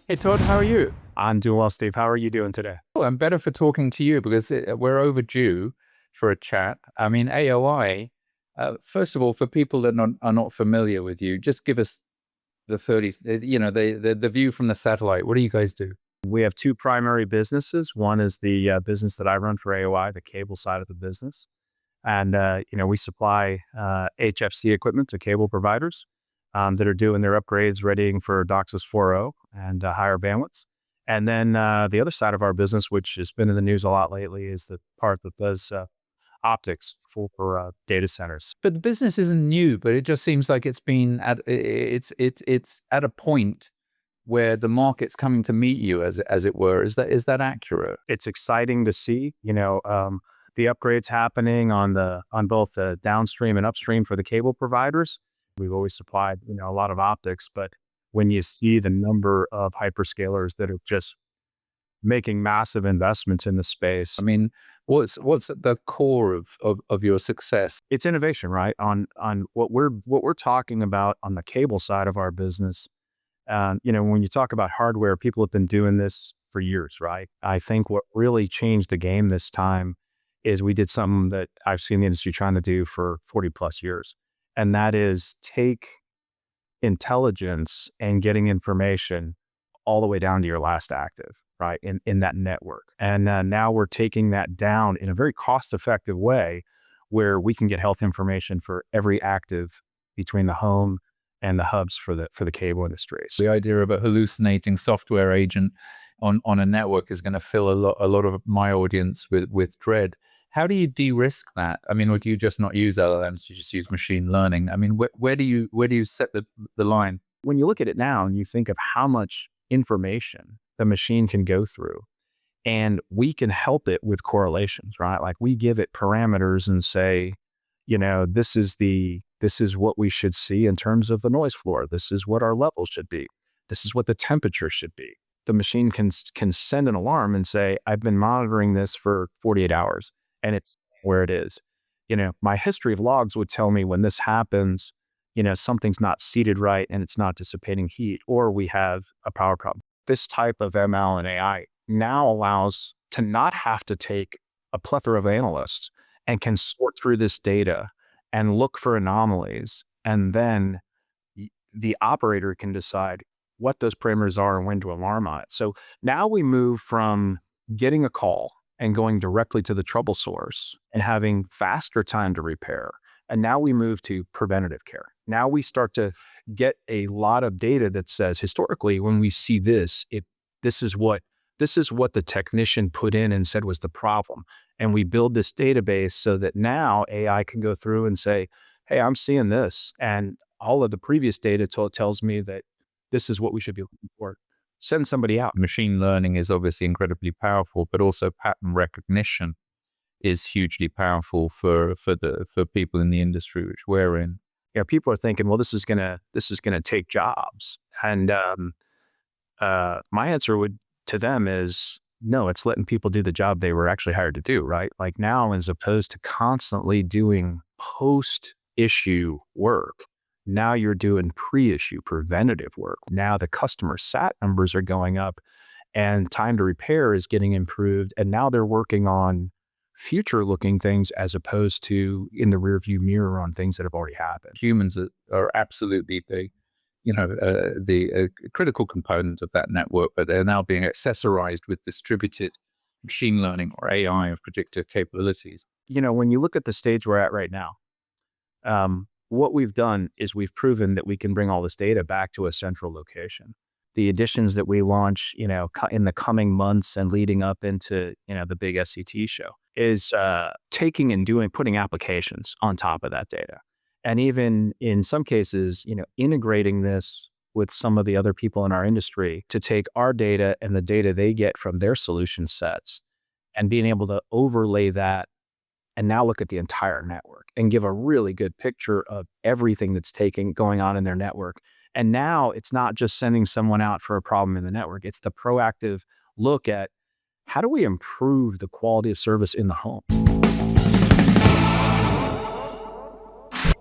Hey Todd, how are you? I'm doing well, Steve. How are you doing today? Oh, I'm better for talking to you because we're overdue for a chat. I mean, AOI, first of all, for people that are not familiar with you, just give us the 30, the view from the satellite. What do you guys do? We have two primary businesses. One is the business that I run for AOI, the cable side of the business. And, we supply HFC equipment to cable providers that are doing their upgrades, readying for DOCSIS 4.0 and higher bandwidths. And then the other side of our business, which has been in the news a lot lately, is the part that does optics for data centers. But the business isn't new, but it just seems like it's at a point where the market's coming to meet you, as it were. Is that accurate? It's exciting to see, the upgrades happening on both the downstream and upstream for the cable providers. We've always supplied, a lot of optics, but when you see the number of hyperscalers that are just making massive investments in the space, I mean, what's at the core of your success? it's innovation, right? On what we're talking about on the cable side of our business. When you talk about hardware, people have been doing this for years, right? I think what really changed the game this time is we did something that I've seen the industry trying to do for 40 plus years. And that is take intelligence and getting information all the way down to your last active, right? In that network. And now we're taking that down in a very cost-effective way where we can get health information for every active between the home and the hubs for the cable industry. So The idea of a hallucinating software agent on a network is going to fill a lot of my audience with dread. How do you de-risk that? I mean, or do you just not use LLMs? You just use machine learning? I mean, where do you set the line? when you look at it now and you think of how much information the machine can go through, and we can help it with correlations, right? Like we give it parameters and say, this is what we should see in terms of the noise floor. This is what our level should be. This is what the temperature should be. The machine can send an alarm and say, I've been monitoring this for 48 hours and it's where it is. My history of logs would tell me when this happens, something's not seated right and it's not dissipating heat, or we have a power problem. This type of ML and AI now allows to not have to take a plethora of analysts and can sort through this data and look for anomalies. And then the operator can decide what those parameters are and when to alarm on it. So now we move from getting a call and going directly to the trouble source and having faster time to repair. And now we move to preventative care. Now we start to get a lot of data that says historically, when we see this, this is what the technician put in and said was the problem. And we build this database so that now AI can go through and say, hey, I'm seeing this. And all of the previous data tells me that this is what we should be looking for. Send somebody out. Machine learning is obviously incredibly powerful, but also pattern recognition is hugely powerful for people in the industry which we're in. People are thinking, well, this is gonna take jobs. And my answer to them is, no, it's letting people do the job they were actually hired to do, right? Like now, as opposed to constantly doing post-issue work, now you're doing pre-issue preventative work. Now the customer sat numbers are going up and time to repair is getting improved. And now they're working on future-looking things as opposed to in the rearview mirror on things that have already happened. Humans are absolutely the critical component of that network, but they're now being accessorized with distributed machine learning or AI of predictive capabilities. When you look at the stage we're at right now, what we've done is we've proven that we can bring all this data back to a central location. The additions that we launch, in the coming months and leading up into, the big SCT show is taking and putting applications on top of that data. And even in some cases, integrating this with some of the other people in our industry to take our data and the data they get from their solution sets and being able to overlay that and now look at the entire network and give a really good picture of everything that's going on in their network. And now it's not just sending someone out for a problem in the network. It's the proactive look at how do we improve the quality of service in the home?